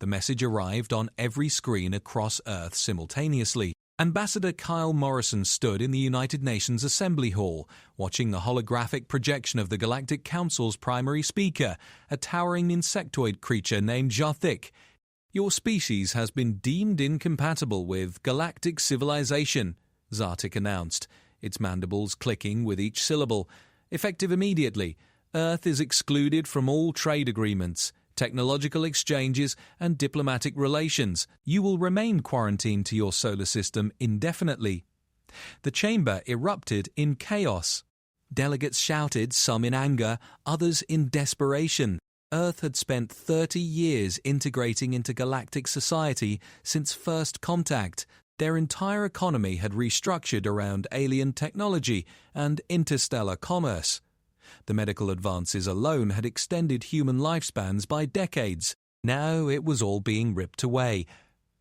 The message arrived on every screen across Earth simultaneously. Ambassador Kyle Morrison stood in the United Nations Assembly Hall, watching the holographic projection of the Galactic Council's primary speaker, a towering insectoid creature named Jarthik. "Your species has been deemed incompatible with galactic civilization," Zartik announced, its mandibles clicking with each syllable. "Effective immediately, Earth is excluded from all trade agreements, technological exchanges, and diplomatic relations. You will remain quarantined to your solar system indefinitely." The chamber erupted in chaos. Delegates shouted, some in anger, others in desperation. Earth had spent 30 years integrating into galactic society since first contact. Their entire economy had restructured around alien technology and interstellar commerce. The medical advances alone had extended human lifespans by decades. Now it was all being ripped away.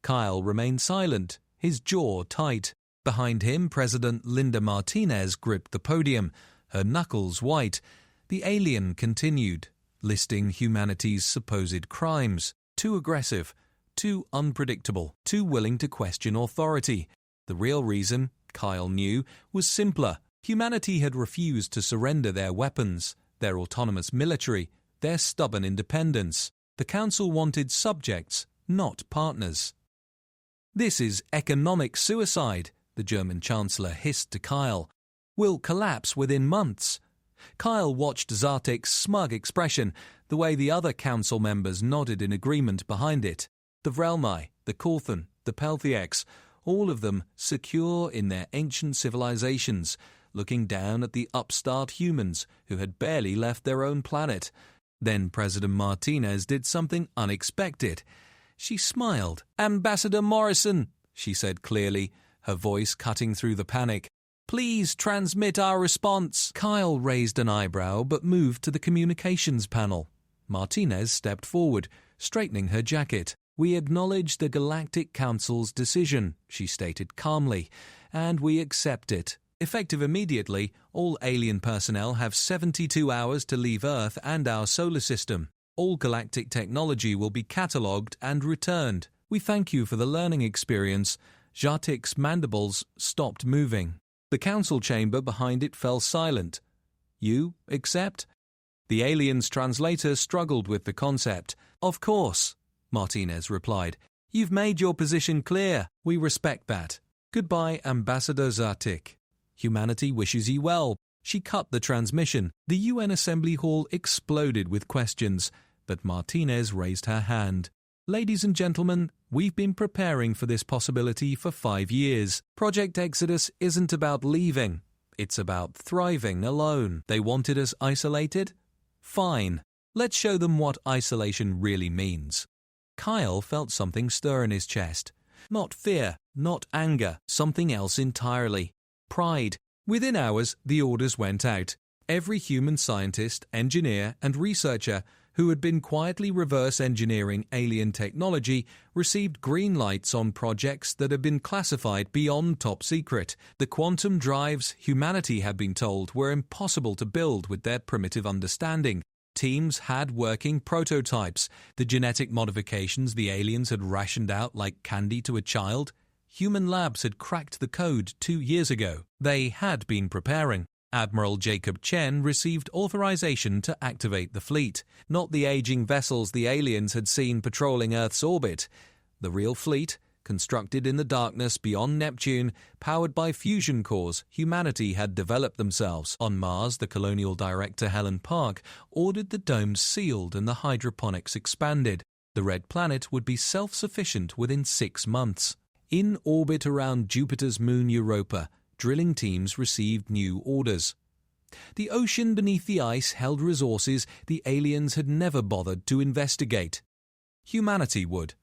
Kyle remained silent, his jaw tight. Behind him, President Linda Martinez gripped the podium, her knuckles white. The alien continued, listing humanity's supposed crimes. Too aggressive, too unpredictable, too willing to question authority. The real reason, Kyle knew, was simpler. Humanity had refused to surrender their weapons, their autonomous military, their stubborn independence. The Council wanted subjects, not partners. "This is economic suicide," the German Chancellor hissed to Kyle. "We'll collapse within months." Kyle watched Zartik's smug expression, the way the other Council members nodded in agreement behind it. The Vrelmai, the Korthan, the Pelthieks, all of them secure in their ancient civilizations, looking down at the upstart humans who had barely left their own planet. Then President Martinez did something unexpected. She smiled. "Ambassador Morrison," she said clearly, her voice cutting through the panic. "Please transmit our response." Kyle raised an eyebrow but moved to the communications panel. Martinez stepped forward, straightening her jacket. "We acknowledge the Galactic Council's decision," she stated calmly, "and we accept it. Effective immediately, all alien personnel have 72 hours to leave Earth and our solar system. All galactic technology will be catalogued and returned. We thank you for the learning experience." Jartik's mandibles stopped moving. The council chamber behind it fell silent. "You accept?" The alien's translator struggled with the concept. "Of course," Martinez replied. "You've made your position clear. We respect that. Goodbye, Ambassador Zartik. Humanity wishes you well." She cut the transmission. The UN Assembly Hall exploded with questions, but Martinez raised her hand. "Ladies and gentlemen, we've been preparing for this possibility for 5 years. Project Exodus isn't about leaving. It's about thriving alone. They wanted us isolated? Fine. Let's show them what isolation really means." Kyle felt something stir in his chest. Not fear, not anger, something else entirely. Pride. Within hours, the orders went out. Every human scientist, engineer, and researcher who had been quietly reverse engineering alien technology received green lights on projects that had been classified beyond top secret. The quantum drives humanity had been told were impossible to build with their primitive understanding. Teams had working prototypes. The genetic modifications the aliens had rationed out like candy to a child. Human labs had cracked the code 2 years ago. They had been preparing. Admiral Jacob Chen received authorization to activate the fleet, not the aging vessels the aliens had seen patrolling Earth's orbit. The real fleet, constructed in the darkness beyond Neptune, powered by fusion cores humanity had developed themselves. On Mars, the colonial director Helen Park ordered the domes sealed and the hydroponics expanded. The Red Planet would be self-sufficient within 6 months. In orbit around Jupiter's moon Europa, drilling teams received new orders. The ocean beneath the ice held resources the aliens had never bothered to investigate. Humanity would.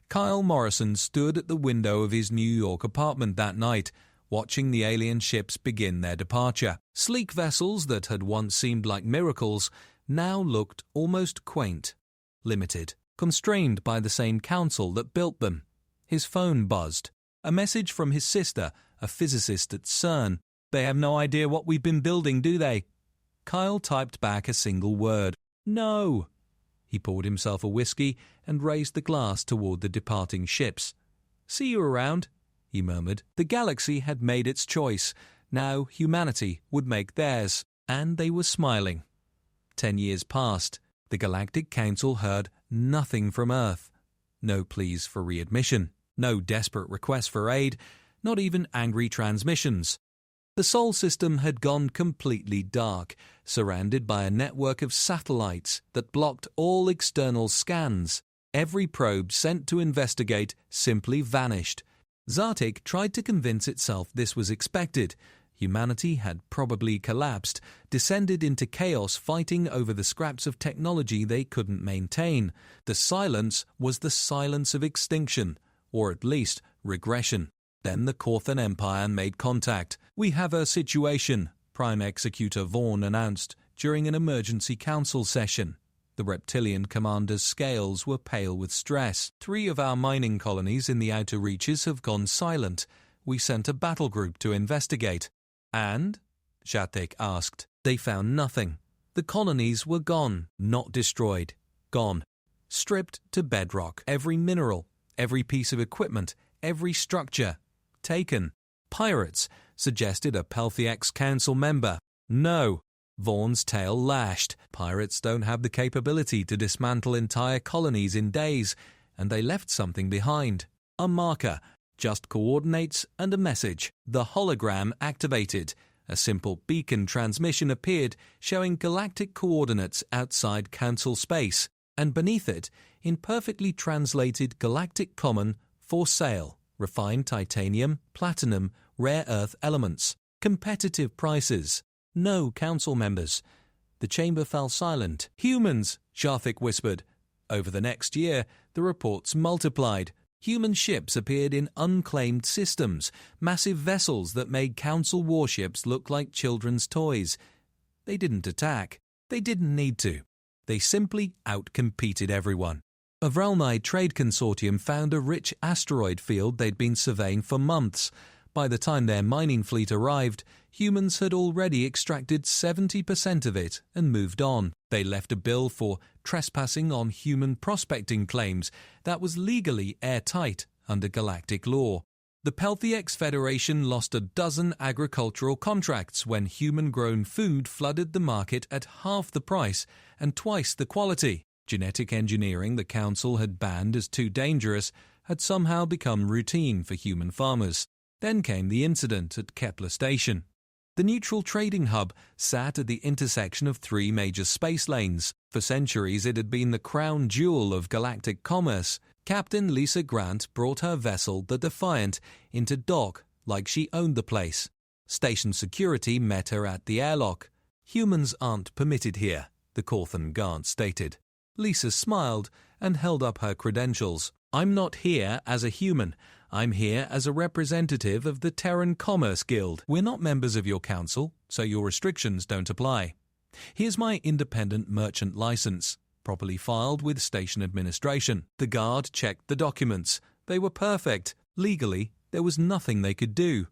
Kyle Morrison stood at the window of his New York apartment that night, watching the alien ships begin their departure. Sleek vessels that had once seemed like miracles now looked almost quaint, limited, constrained by the same council that built them. His phone buzzed. A message from his sister, a physicist at CERN. "They have no idea what we've been building, do they?" Kyle typed back a single word. "No." He poured himself a whiskey and raised the glass toward the departing ships. "See you around," he murmured. The galaxy had made its choice. Now humanity would make theirs, and they were smiling. 10 years passed. The Galactic Council heard nothing from Earth. No pleas for readmission, no desperate requests for aid, not even angry transmissions. The Sol system had gone completely dark, surrounded by a network of satellites that blocked all external scans. Every probe sent to investigate simply vanished. Zartik tried to convince itself this was expected. Humanity had probably collapsed, descended into chaos fighting over the scraps of technology they couldn't maintain. The silence was the silence of extinction, or at least regression. Then the Corthan Empire made contact. "We have a situation," Prime Executor Vaughn announced during an emergency council session. The reptilian commander's scales were pale with stress. "3 of our mining colonies in the outer reaches have gone silent. We sent a battle group to investigate." "And?" Zartik asked. "They found nothing. The colonies were gone, not destroyed. Gone. Stripped to bedrock. Every mineral, every piece of equipment, every structure. Taken." "Pirates," suggested a Pelthiex Council member. "No." Vaughn's tail lashed. "Pirates don't have the capability to dismantle entire colonies in days, and they left something behind. A marker, just coordinates and a message." The hologram activated. A simple beacon transmission appeared, showing galactic coordinates outside Council space, and beneath it, in perfectly translated Galactic Common, "For sale. Refined titanium, platinum, rare earth elements. Competitive prices. No council members." The chamber fell silent. "Humans," Zartik whispered. Over the next year, the reports multiplied. Human ships appeared in unclaimed systems, massive vessels that made council warships look like children's toys. They didn't attack. They didn't need to. They simply outcompeted everyone. A Vrelnai trade consortium found a rich asteroid field they'd been surveying for months. By the time their mining fleet arrived, humans had already extracted 70% of it and moved on. They left a bill for trespassing on human prospecting claims that was legally airtight under galactic law. The Pelthiex Federation lost a dozen agricultural contracts when human-grown food flooded the market at half the price and twice the quality. Genetic engineering the Council had banned as too dangerous had somehow become routine for human farmers. Then came the incident at Kepler Station. The neutral trading hub sat at the intersection of 3 major space lanes. For centuries it had been the crown jewel of galactic commerce. Captain Lisa Grant brought her vessel, the Defiant, into dock like she owned the place. Station security met her at the airlock. "Humans aren't permitted here," the Corthan guard stated. Lisa smiled and held up her credentials. "I'm not here as a human. I'm here as a representative of the Terran Commerce Guild. We're not members of your council, so your restrictions don't apply. Here's my independent merchant license, properly filed with station administration." The guard checked the documents. They were perfect. Legally, there was nothing they could do.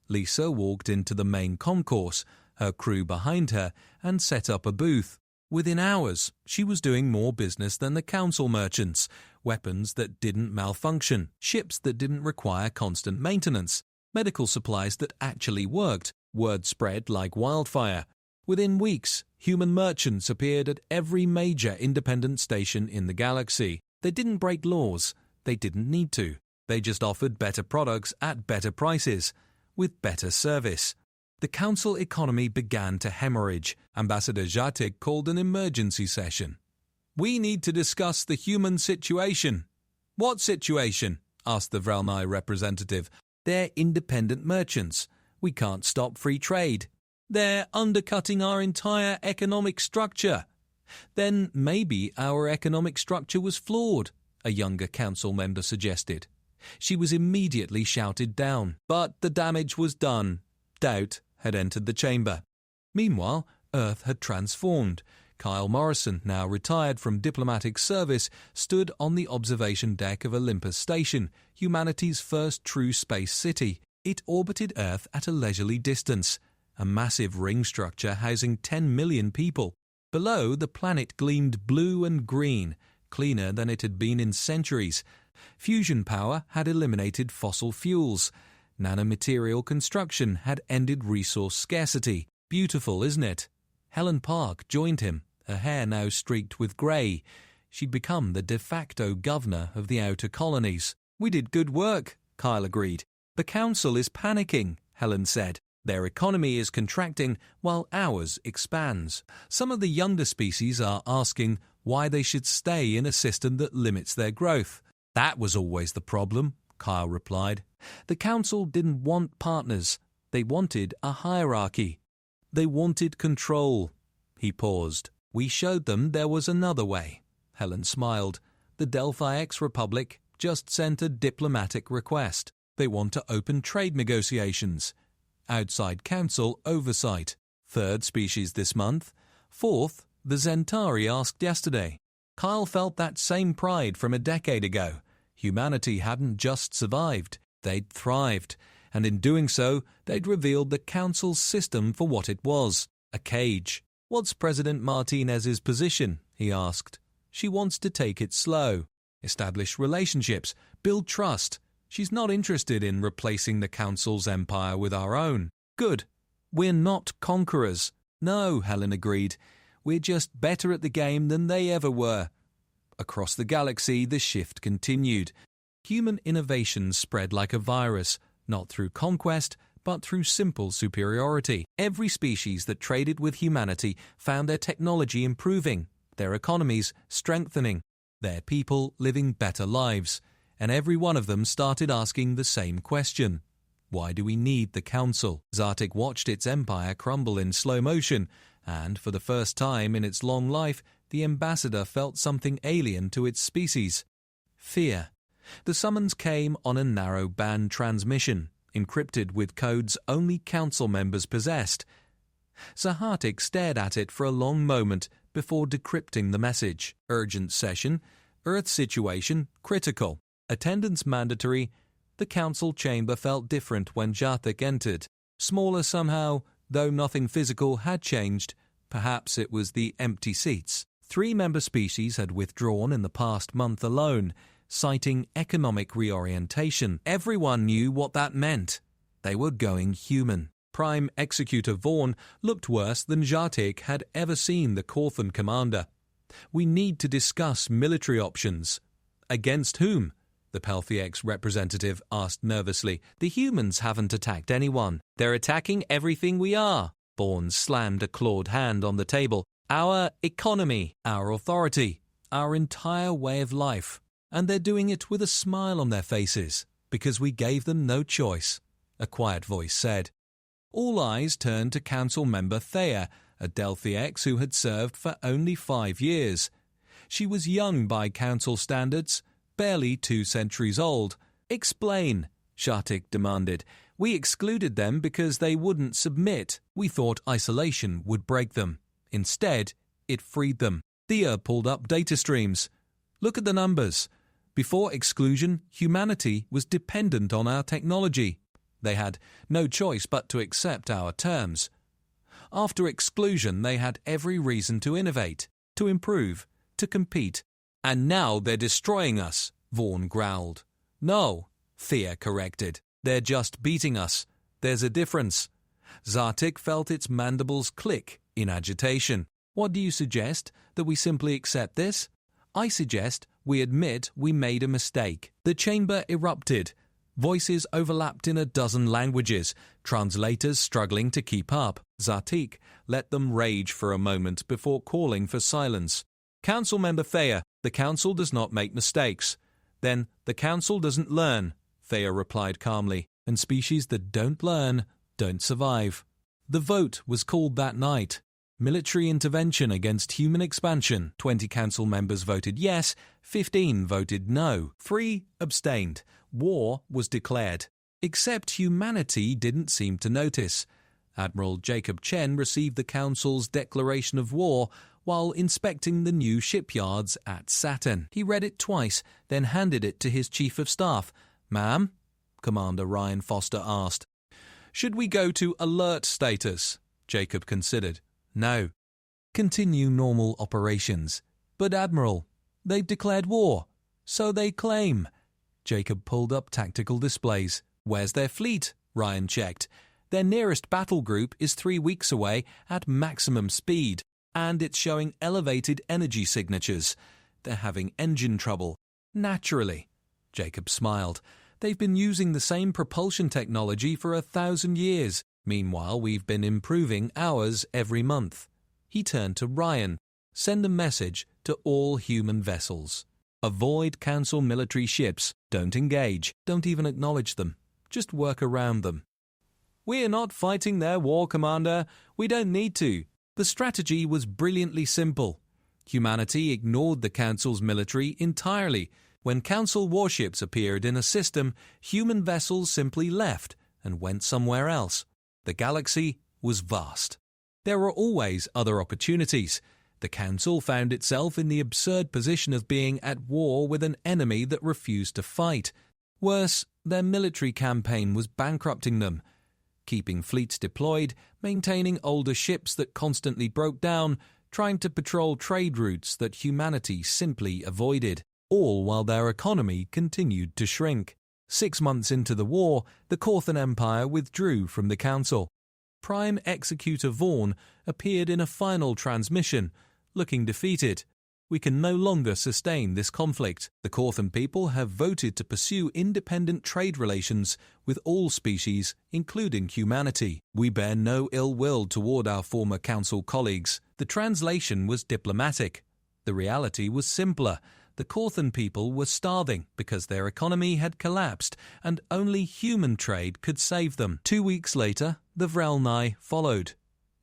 Lisa walked into the main concourse, her crew behind her, and set up a booth. Within hours, she was doing more business than the council merchants. Weapons that didn't malfunction, ships that didn't require constant maintenance, medical supplies that actually worked. Word spread like wildfire. Within weeks, human merchants appeared at every major independent station in the galaxy. They didn't break laws. They didn't need to. They just offered better products at better prices, with better service. The council economy began to hemorrhage. Ambassador Zartik called an emergency session. "We need to discuss the human situation." "What situation?" asked the Vrelnai representative. "They're independent merchants. We can't stop free trade. They're undercutting our entire economic structure." "Then maybe our economic structure was flawed," a younger council member suggested. She was immediately shouted down. But the damage was done. Doubt had entered the chamber. Meanwhile, Earth had transformed. Kyle Morrison, now retired from diplomatic service, stood on the observation deck of Olympus Station, humanity's first true space city. It orbited Earth at a leisurely distance, a massive ring structure housing 10 million people. Below, the planet gleamed blue and green, cleaner than it had been in centuries. Fusion power had eliminated fossil fuels. Nanomaterial construction had ended resource scarcity. Beautiful, isn't it? Helen Park joined him, her hair now streaked with grey. She'd become the de facto governor of the outer colonies. "We did good work," Kyle agreed. "The council is panicking," Helen said. "Their economy is contracting while ours expands. Some of the younger species are asking why they should stay in a system that limits their growth." "That was always the problem," Kyle replied. "The council didn't want partners. They wanted a hierarchy. They wanted control." He paused. "We showed them there was another way." Helen smiled. "The Delphi X Republic just sent a diplomatic request. They want to open trade negotiations. Outside council oversight. Third species this month. Fourth, the Zentari asked yesterday." Kyle felt that same pride from a decade ago. Humanity hadn't just survived, they'd thrived, and in doing so, they'd revealed the council's system for what it was, a cage. "What's President Martinez's position?" he asked. "She wants to take it slow, establish relationships, build trust. She's not interested in replacing the council's empire with our own." "Good. We're not conquerors." "No," Helen agreed. "We're just better at the game than they ever were." Across the galaxy, the shift continued. Human innovation spread like a virus, not through conquest, but through simple superiority. Every species that traded with humanity found their technology improving, their economies strengthening, their people living better lives, and every one of them started asking the same question. Why do we need the Council? Zartik watched its empire crumble in slow motion, and for the first time in its long life, the ambassador felt something alien to its species. Fear. The summons came on a narrow-band transmission, encrypted with codes only Council members possessed. Zahartik stared at it for a long moment before decrypting the message. Urgent session. Earth situation critical. Attendance mandatory. The council chamber felt different when Jarthik entered. Smaller somehow, though nothing physical had changed. Perhaps it was the empty seats. 3 member species had withdrawn in the past month alone, citing economic reorientation. Everyone knew what that meant. They were going human. Prime Executor Vaughn looked worse than Jartik had ever seen the Corthan commander. "We need to discuss military options." "Against whom?" the Pelthiex representative asked nervously. "The humans haven't attacked anyone. They're attacking everything we are." Vaughn slammed a clawed hand on the table. "Our economy, our authority, our entire way of life. And they're doing it with a smile on their faces, because we gave them no choice," a quiet voice said. All eyes turned to Council member Thea, a Delphiex who had served for only 5 years. She was young by Council standards, barely 2 centuries old. "Explain," Shartik demanded. "We excluded them because they wouldn't submit. We thought isolation would break them. Instead, it freed them." Thea pulled up data streams. "Look at the numbers. Before exclusion, humanity was dependent on our technology. They had no choice but to accept our terms. After exclusion, they had every reason to innovate, to improve, to compete. And now they're destroying us," Vaughn growled. "No," Thea corrected. "They're just beating us. There's a difference." Zartik felt its mandibles click in agitation. "What do you suggest? That we simply accept this?" "I suggest we admit we made a mistake." The chamber erupted. Voices overlapped in a dozen languages, translators struggling to keep up. Zartik let them rage for a moment before calling for silence. "Council member Thea, the Council does not make mistakes." "Then the Council doesn't learn," Thea replied calmly. "And species that don't learn don't survive." The vote was called that night. Military intervention against human expansion. 20 Council members voted yes, 15 voted no, 3 abstained. War was declared. Except humanity didn't seem to notice. Admiral Jacob Chen received the Council's declaration of war while inspecting the new shipyards at Saturn. He read it twice, then handed it to his Chief of Staff. "Ma'am?" Commander Ryan Foster asked. "Should we go to alert status?" Jacob considered. "No." continue normal operations. But Admiral, they've declared war. So they claim. Jacob pulled up tactical displays. Where's their fleet? Ryan checked. Their nearest battle group is 3 weeks away at maximum speed, and it's showing elevated energy signatures. They're having engine trouble. Naturally. Jacob smiled. They've been using the same propulsion technology for 1,000 years. Meanwhile, we've been improving ours every month. He turned to Ryan. Send a message to all human vessels. Avoid Council military ships. Don't engage. Don't even acknowledge them. Just work around them. We're not fighting their war, Commander. We don't need to. The strategy was brilliantly simple. Humanity ignored the Council's military entirely. When Council warships appeared in a system, human vessels simply left and went somewhere else. The galaxy was vast. There were always other opportunities. The Council found itself in the absurd position of being at war with an enemy that refused to fight. Worse, their military campaign was bankrupting them. Keeping fleets deployed, maintaining older ships that constantly broke down, trying to patrol trade routes that humanity simply avoided, all while their economy continued to shrink. 6 months into the war, the Corthan Empire withdrew from the Council. Prime Executor Vaughn appeared in a final transmission, looking defeated. We can no longer sustain this conflict. The Corthan people have voted to pursue independent trade relations with all species, including humanity. We bear no ill will toward our former Council colleagues. The translation was diplomatic. The reality was simpler. The Corthan people were starving because their economy had collapsed and only human trade could save them. 2 weeks later, the Vrelnai followed.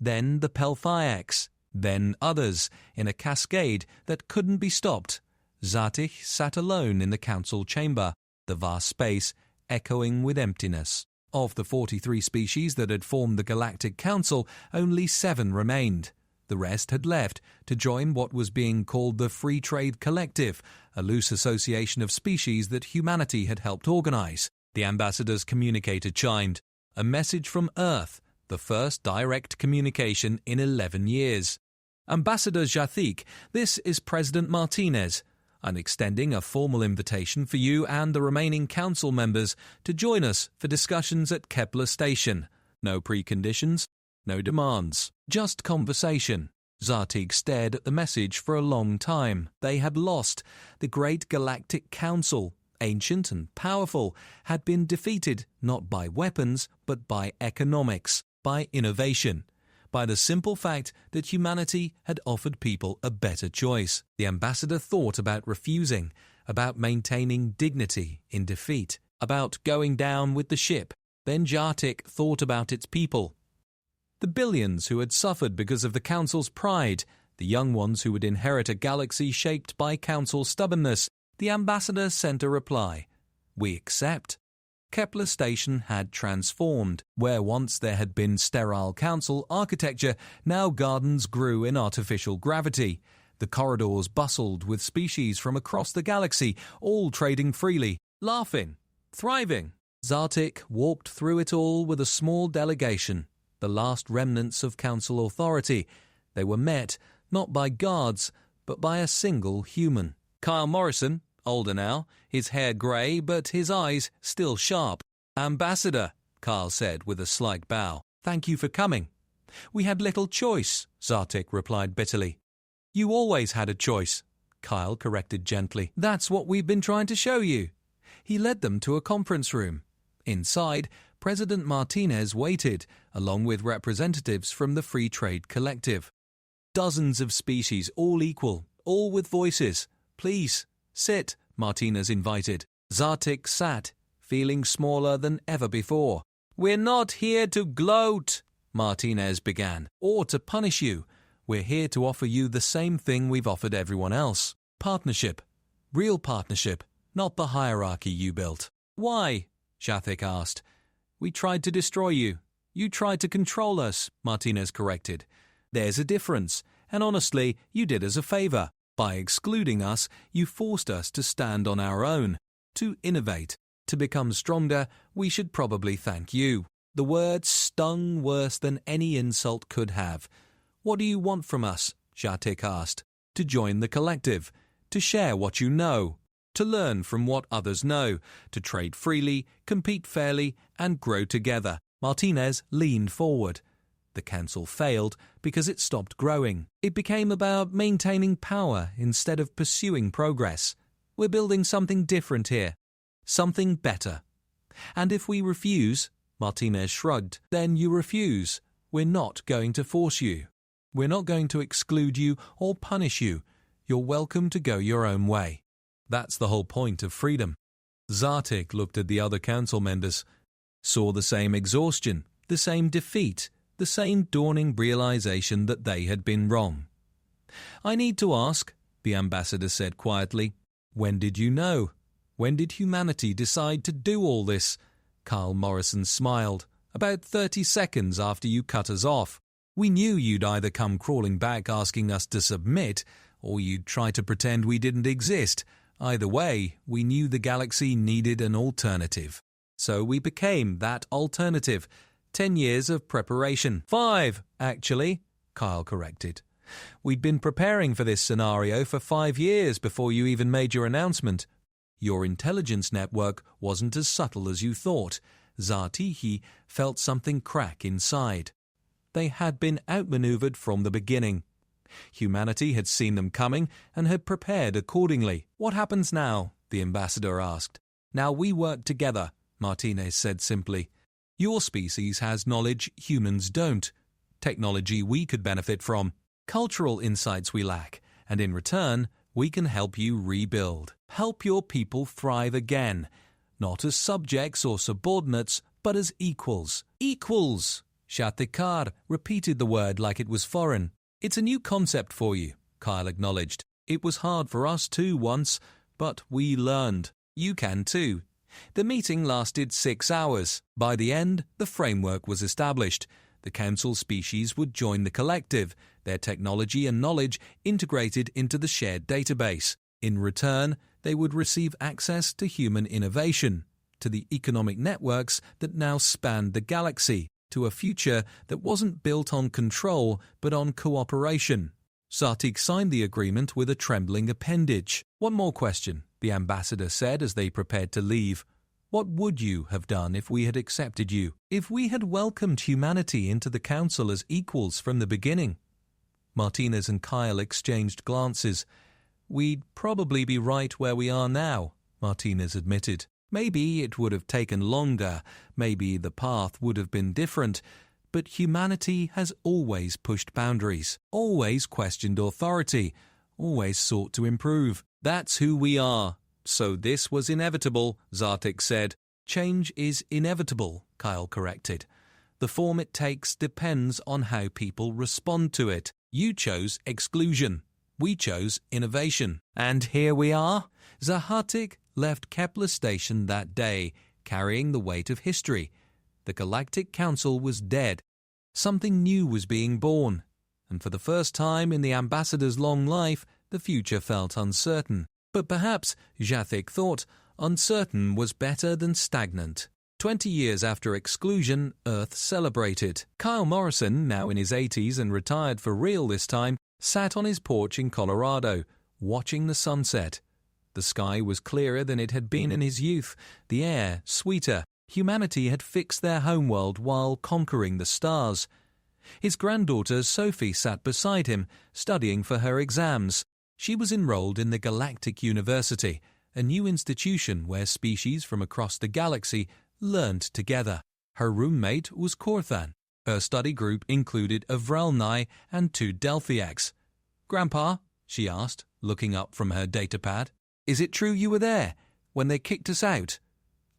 Then the Pelthiacs. Then others, in a cascade that couldn't be stopped. Zartich sat alone in the council chamber, the vast space echoing with emptiness. Of the 43 species that had formed the Galactic Council, only 7 remained. The rest had left to join what was being called the Free Trade Collective, a loose association of species that humanity had helped organize. The ambassador's communicator chimed. A message from Earth, the first direct communication in 11 years. Ambassador Jathik, this is President Martinez. I'm extending a formal invitation for you and the remaining council members to join us for discussions at Kepler Station. No preconditions, no demands, just conversation. Zartig stared at the message for a long time. They had lost. The great Galactic Council, ancient and powerful, had been defeated not by weapons but by economics, by innovation, by the simple fact that humanity had offered people a better choice. The ambassador thought about refusing, about maintaining dignity in defeat, about going down with the ship. Then Jartik thought about its people. The billions who had suffered because of the Council's pride, the young ones who would inherit a galaxy shaped by Council stubbornness. The ambassador sent a reply. We accept. Kepler Station had transformed. Where once there had been sterile council architecture, now gardens grew in artificial gravity. The corridors bustled with species from across the galaxy, all trading freely, laughing, thriving. Zartik walked through it all with a small delegation, the last remnants of council authority. They were met, not by guards, but by a single human. Kyle Morrison, older now, his hair grey but his eyes still sharp. Ambassador, Kyle said with a slight bow. Thank you for coming. We had little choice, Zartik replied bitterly. You always had a choice, Kyle corrected gently. That's what we've been trying to show you. He led them to a conference room. Inside, President Martinez waited, along with representatives from the Free Trade Collective. Dozens of species, all equal, all with voices. Please, sit, Martinez invited. Zartik sat, feeling smaller than ever before. We're not here to gloat, Martinez began, or to punish you. We're here to offer you the same thing we've offered everyone else. Partnership. Real partnership, not the hierarchy you built. Why? Shathik asked. We tried to destroy you. You tried to control us, Martinez corrected. There's a difference, and honestly, you did us a favor. By excluding us, you forced us to stand on our own, to innovate, to become stronger. We should probably thank you. The words stung worse than any insult could have. What do you want from us? Jatik asked. To join the collective, to share what you know, to learn from what others know, to trade freely, compete fairly, and grow together. Martinez leaned forward. The council failed because it stopped growing. It became about maintaining power instead of pursuing progress. We're building something different here. Something better. And if we refuse, Martinez shrugged, then you refuse. We're not going to force you. We're not going to exclude you or punish you. You're welcome to go your own way. That's the whole point of freedom. Zatik looked at the other council members, saw the same exhaustion, the same defeat, the same dawning realization that they had been wrong. I need to ask, the ambassador said quietly, when did you know? When did humanity decide to do all this? Kyle Morrison smiled. About 30 seconds after you cut us off. We knew you'd either come crawling back asking us to submit, or you'd try to pretend we didn't exist. Either way, we knew the galaxy needed an alternative. So we became that alternative. 10 years of preparation. 5, actually, Kyle corrected. We'd been preparing for this scenario for 5 years before you even made your announcement. Your intelligence network wasn't as subtle as you thought. Zartihi felt something crack inside. They had been outmaneuvered from the beginning. Humanity had seen them coming and had prepared accordingly. What happens now? The ambassador asked. Now we work together, Martinez said simply. Your species has knowledge humans don't, technology we could benefit from, cultural insights we lack, and in return, we can help you rebuild. Help your people thrive again, not as subjects or subordinates, but as equals. Equals! Shatikar repeated the word like it was foreign. It's a new concept for you, Kyle acknowledged. It was hard for us too once, but we learned. You can too. The meeting lasted 6 hours. By the end, the framework was established. The council species would join the collective, their technology and knowledge integrated into the shared database. In return, they would receive access to human innovation, to the economic networks that now spanned the galaxy, to a future that wasn't built on control but on cooperation. Sartik signed the agreement with a trembling appendage. One more question, the ambassador said as they prepared to leave. What would you have done if we had accepted you? If we had welcomed humanity into the council as equals from the beginning? Martinez and Kyle exchanged glances. We'd probably be right where we are now, Martinez admitted. Maybe it would have taken longer, maybe the path would have been different, but humanity has always pushed boundaries, always questioned authority, always sought to improve. That's who we are. So this was inevitable, Zartik said. Change is inevitable, Kyle corrected. The form it takes depends on how people respond to it. You chose exclusion. We chose innovation. And here we are. Zahatik left Kepler Station that day, carrying the weight of history. The Galactic Council was dead. Something new was being born. And for the first time in the ambassador's long life, the future felt uncertain. But perhaps, Jatik thought, uncertain was better than stagnant. 20 years after exclusion, Earth celebrated. Kyle Morrison, now in his 80s and retired for real this time, sat on his porch in Colorado, watching the sunset. The sky was clearer than it had been in his youth, the air sweeter. Humanity had fixed their homeworld while conquering the stars. His granddaughter Sophie sat beside him, studying for her exams. She was enrolled in the Galactic University, a new institution where species from across the galaxy learned together. Her roommate was Korthan. Her study group included a Vrelnai and 2 Delphiacs. "Grandpa," she asked, looking up from her datapad, "is it true you were there when they kicked us out?"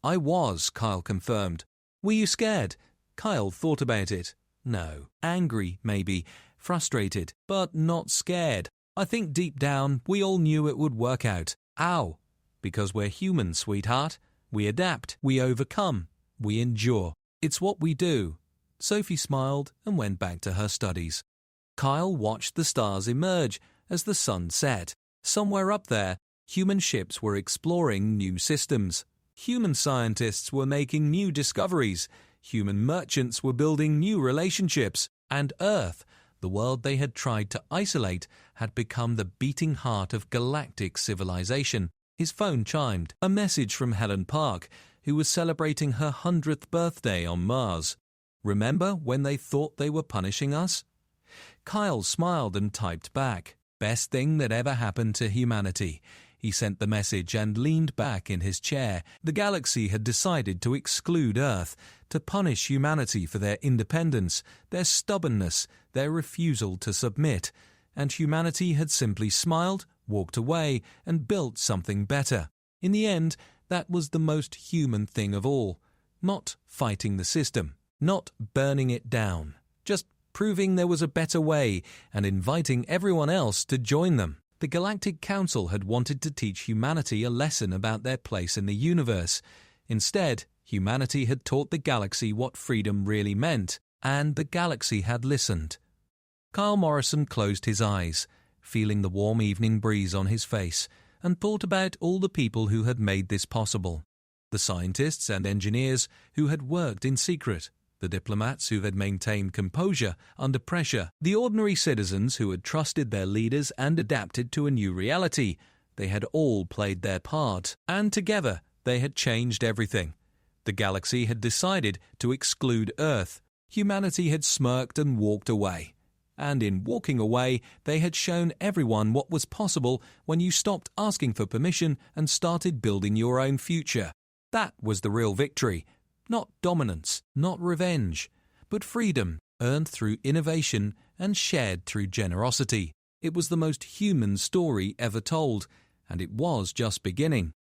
"I was," Kyle confirmed. "Were you scared?" Kyle thought about it. No. Angry, maybe. Frustrated, but not scared. I think deep down we all knew it would work out. Ow! Because we're human, sweetheart. We adapt, we overcome, we endure. It's what we do. Sophie smiled and went back to her studies. Kyle watched the stars emerge as the sun set. Somewhere up there, human ships were exploring new systems. Human scientists were making new discoveries. Human merchants were building new relationships. And Earth, The world they had tried to isolate had become the beating heart of galactic civilization. His phone chimed, a message from Helen Park, who was celebrating her 100th birthday on Mars. Remember when they thought they were punishing us? Kyle smiled and typed back, "Best thing that ever happened to humanity." He sent the message and leaned back in his chair. The galaxy had decided to exclude Earth, to punish humanity for their independence, their stubbornness, their refusal to submit. And humanity had simply smiled, walked away, and built something better. In the end, that was the most human thing of all. Not fighting the system, not burning it down, just proving there was a better way and inviting everyone else to join them. The Galactic Council had wanted to teach humanity a lesson about their place in the universe. Instead, humanity had taught the galaxy what freedom really meant, and the galaxy had listened. Kyle Morrison closed his eyes, feeling the warm evening breeze on his face, and thought about all the people who had made this possible. The scientists and engineers who had worked in secret, the diplomats who had maintained composure under pressure, the ordinary citizens who had trusted their leaders and adapted to a new reality. They had all played their part, and together they had changed everything. The galaxy had decided to exclude Earth. Humanity had smirked and walked away. And in walking away, they had shown everyone what was possible when you stopped asking for permission and started building your own future. That was the real victory. Not dominance, not revenge, but freedom, earned through innovation and shared through generosity. It was the most human story ever told, and it was just beginning.